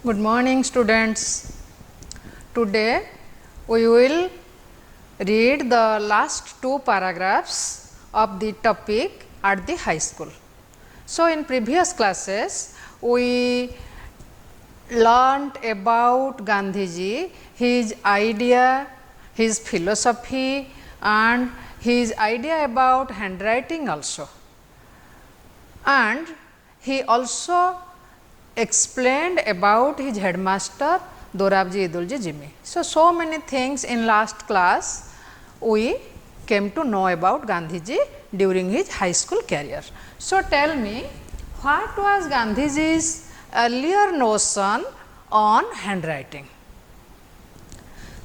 Good morning, students. Today we will read the last two paragraphs of the topic at the high school. So, in previous classes we learnt about Gandhiji, his idea, his philosophy and his idea about handwriting also, and he also explained about his headmaster Dorabji Idulji Jimmy. So many things in last class we came to know about Gandhiji during his high school career. So tell me, what was Gandhiji's earlier notion on handwriting?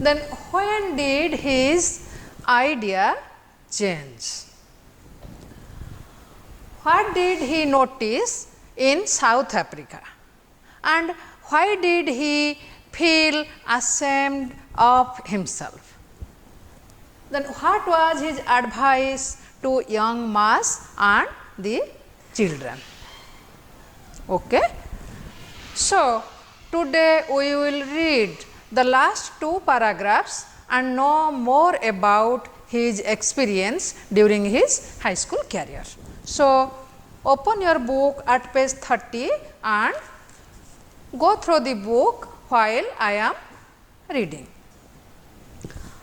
Then when did his idea change? What did he notice in South Africa? And why did he feel ashamed of himself? Then what was his advice to young mass and the children? Okay. So, today we will read the last two paragraphs and know more about his experience during his high school career. So, open your book at page 30 and go through the book while I am reading.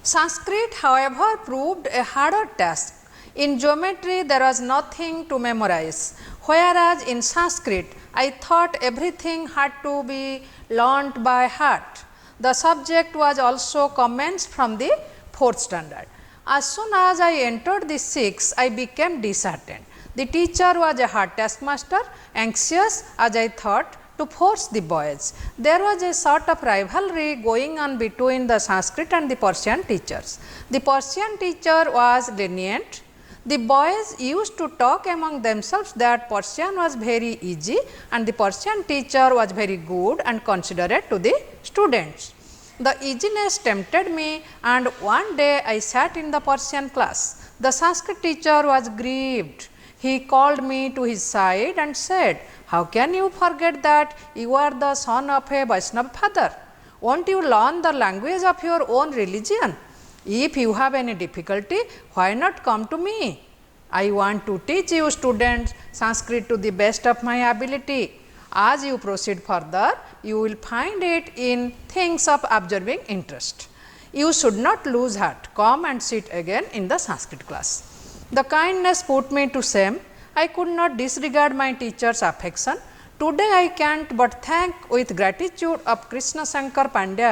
Sanskrit, however, proved a harder task. In geometry, there was nothing to memorize, whereas in Sanskrit, I thought everything had to be learnt by heart. The subject was also commenced from the 4th standard. As soon as I entered the 6th, I became disheartened. The teacher was a hard taskmaster, anxious as I thought to force the boys. There was a sort of rivalry going on between the Sanskrit and the Persian teachers. The Persian teacher was lenient. The boys used to talk among themselves that Persian was very easy and the Persian teacher was very good and considerate to the students. The easiness tempted me, and one day I sat in the Persian class. The Sanskrit teacher was grieved. He called me to his side and said, "How can you forget that you are the son of a Vaishnava father? Won't you learn the language of your own religion? If you have any difficulty, why not come to me? I want to teach you students Sanskrit to the best of my ability. As you proceed further, you will find it in things of absorbing interest. You should not lose heart. Come and sit again in the Sanskrit class." The kindness put me to shame. I could not disregard my teacher's affection. Today I can't but thank with gratitude of Krishna Shankar Pandya,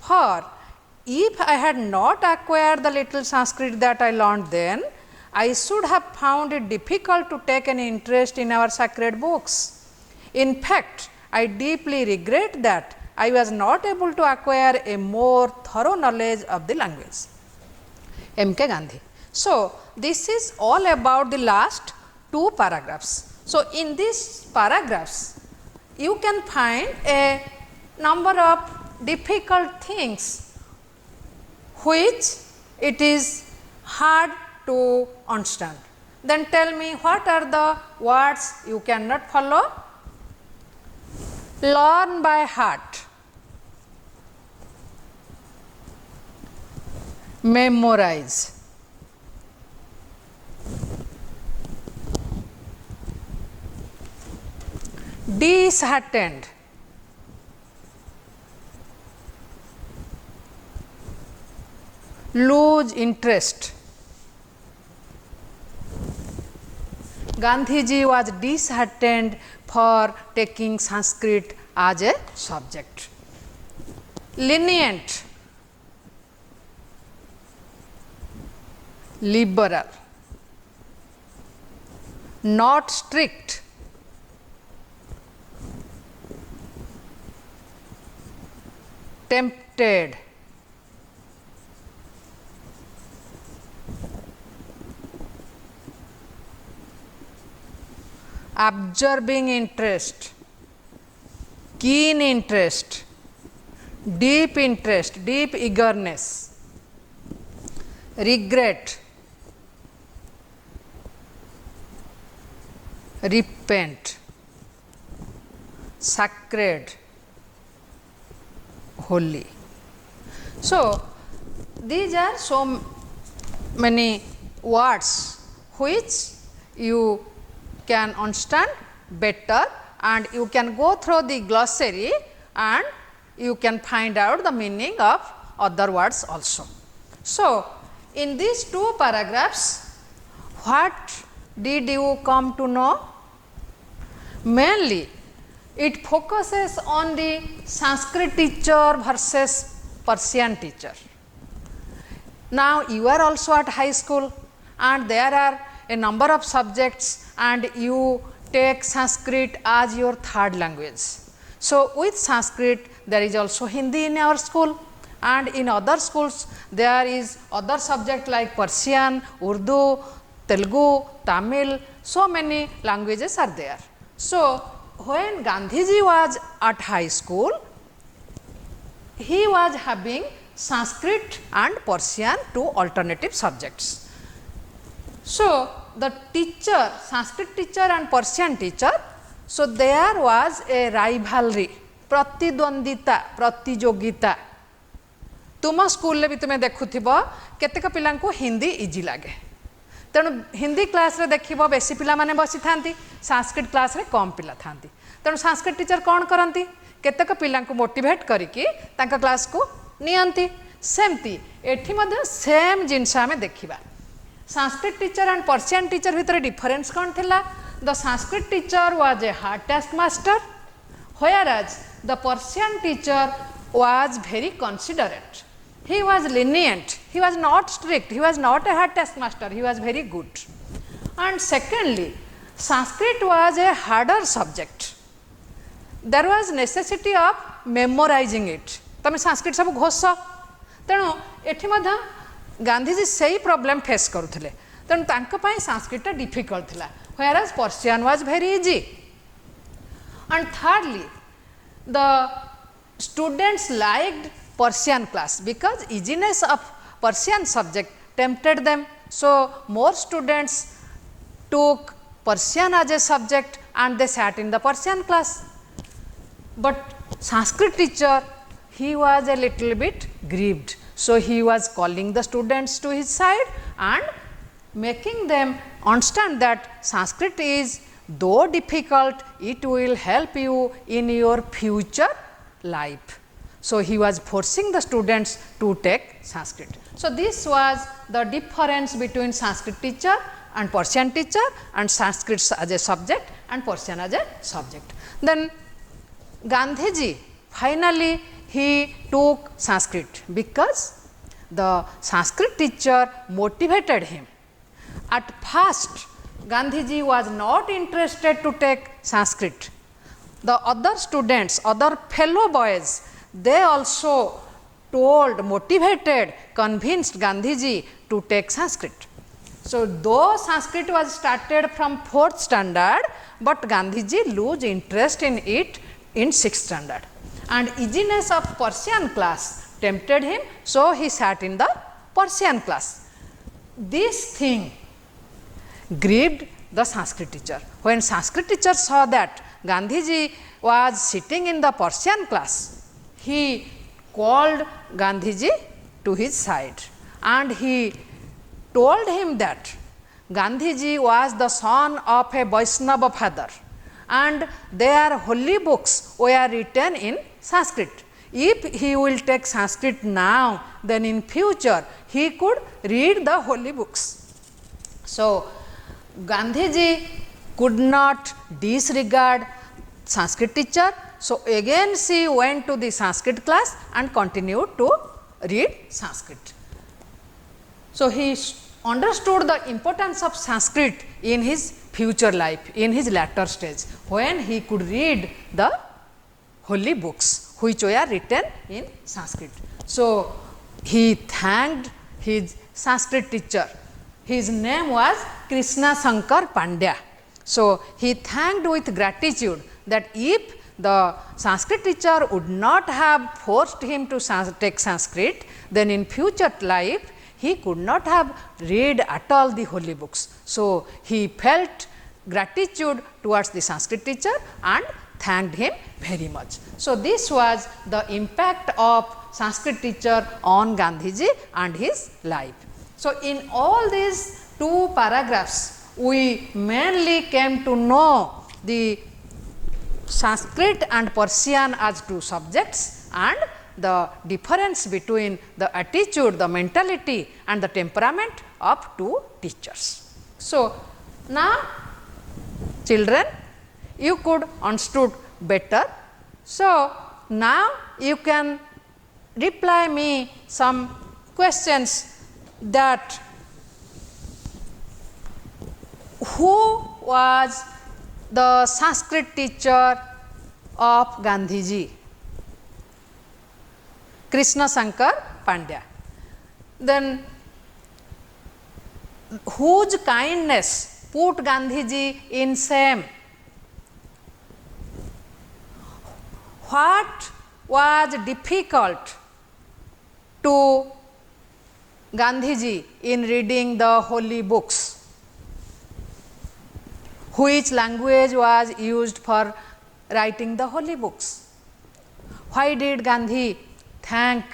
for if I had not acquired the little Sanskrit that I learned then, I should have found it difficult to take any interest in our sacred books. In fact, I deeply regret that I was not able to acquire a more thorough knowledge of the language. M. K. Gandhi. So, this is all about the last two paragraphs. So, in these paragraphs, you can find a number of difficult things which it is hard to understand. Then tell me, what are the words you cannot follow? Learn by heart, memorize, disheartened, lose interest. Gandhiji was disheartened for taking Sanskrit as a subject. Lenient, liberal, not strict, tempted, absorbing interest, keen interest, deep interest, deep eagerness, regret, repent, sacred, holy. So, these are so many words which you can understand better, and you can go through the glossary and you can find out the meaning of other words also. So, in these two paragraphs, what did you come to know? Mainly, it focuses on the Sanskrit teacher versus Persian teacher. Now, you are also at high school and there are a number of subjects and you take Sanskrit as your third language. So, with Sanskrit there is also Hindi in our school, and in other schools there is other subject like Persian, Urdu, Telugu, Tamil, so many languages are there. So, when Gandhiji was at high school, he was having Sanskrit and Persian, two alternative subjects. So, the teacher, Sanskrit teacher and Persian teacher, so there was a rivalry, प्रतिद्वंदिता, प्रतियोगिता. तुम school भी तुम्हें देखुथिबो केतेक पिलांको Hindi easy लागे, तेणु Hindi class रे देखिबो बेसी पिला माने बसी थांती, संस्कृत क्लास रे कम पिला थांती. तेणु संस्कृत टीचर कौन करती, केतेक पिलांको मोटिवेट करिकी तांका क्लास को नियंती. सेमती एठी मध्ये सेम जिनस आमे देखिबा. Sanskrit teacher and Persian teacher भितर डिफरेंस कौन थिला? The Sanskrit teacher was a hard task master, whereas the Persian teacher was very considerate. He was lenient, he was not strict, he was not a hard task master, he was very good. And secondly, Sanskrit was a harder subject. There was necessity of memorizing it. तमे संस्कृत सब घोष, तेणु एठी मध्य गांधीजी सही problem face करुथिले, तेणु तांको पई Sanskrit difficult थिला, whereas Persian was very easy. And thirdly, the students liked Persian class because easiness of Persian subject tempted them. So, more students took Persian as a subject and they sat in the Persian class. But Sanskrit teacher, he was a little bit grieved. So, he was calling the students to his side and making them understand that Sanskrit is, though difficult, it will help you in your future life. So, he was forcing the students to take Sanskrit. So, this was the difference between Sanskrit teacher and Persian teacher, and Sanskrit as a subject and Persian as a subject. Then Gandhiji finally he took Sanskrit because the Sanskrit teacher motivated him. At first, Gandhiji was not interested to take Sanskrit. The other students, other fellow boys, they also told, motivated, convinced Gandhiji to take Sanskrit. So, though Sanskrit was started from 4th standard, but Gandhiji lose interest in it in 6th standard. And easiness of Persian class tempted him, so he sat in the Persian class. This thing grieved the Sanskrit teacher. When Sanskrit teacher saw that Gandhiji was sitting in the Persian class, he called Gandhiji to his side and he told him that Gandhiji was the son of a Vaishnava father and their holy books were written in Sanskrit. If he will take Sanskrit now, then in future he could read the holy books. So, Gandhiji could not disregard Sanskrit teacher. So, again she went to the Sanskrit class and continued to read Sanskrit. So, he understood the importance of Sanskrit in his future life, in his latter stage, when he could read the holy books which were written in Sanskrit. So, he thanked his Sanskrit teacher. His name was Krishna Shankar Pandya. So, he thanked with gratitude that if the Sanskrit teacher would not have forced him to take Sanskrit, then in future life he could not have read at all the holy books. So, he felt gratitude towards the Sanskrit teacher and thanked him very much. So, this was the impact of Sanskrit teacher on Gandhiji and his life. So, in all these 2 paragraphs, we mainly came to know the Sanskrit and Persian as 2 subjects and the difference between the attitude, the mentality and the temperament of 2 teachers. So, now children, you could understood better. So, now you can reply me some questions that who was the Sanskrit teacher of Gandhiji? Krishna Shankar Pandya. Then whose kindness put Gandhiji in shame? What was difficult to Gandhiji in reading the holy books? Which language was used for writing the holy books? Why did Gandhi thank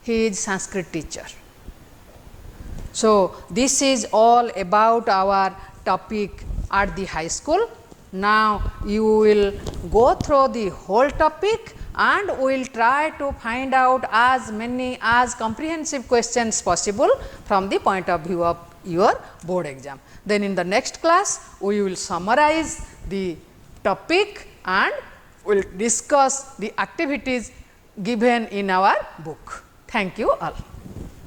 his Sanskrit teacher? So, this is all about our topic at the high school. Now, you will go through the whole topic and we will try to find out as many as comprehensive questions possible from the point of view of your board exam. Then in the next class, we will summarize the topic and we will discuss the activities given in our book. Thank you all.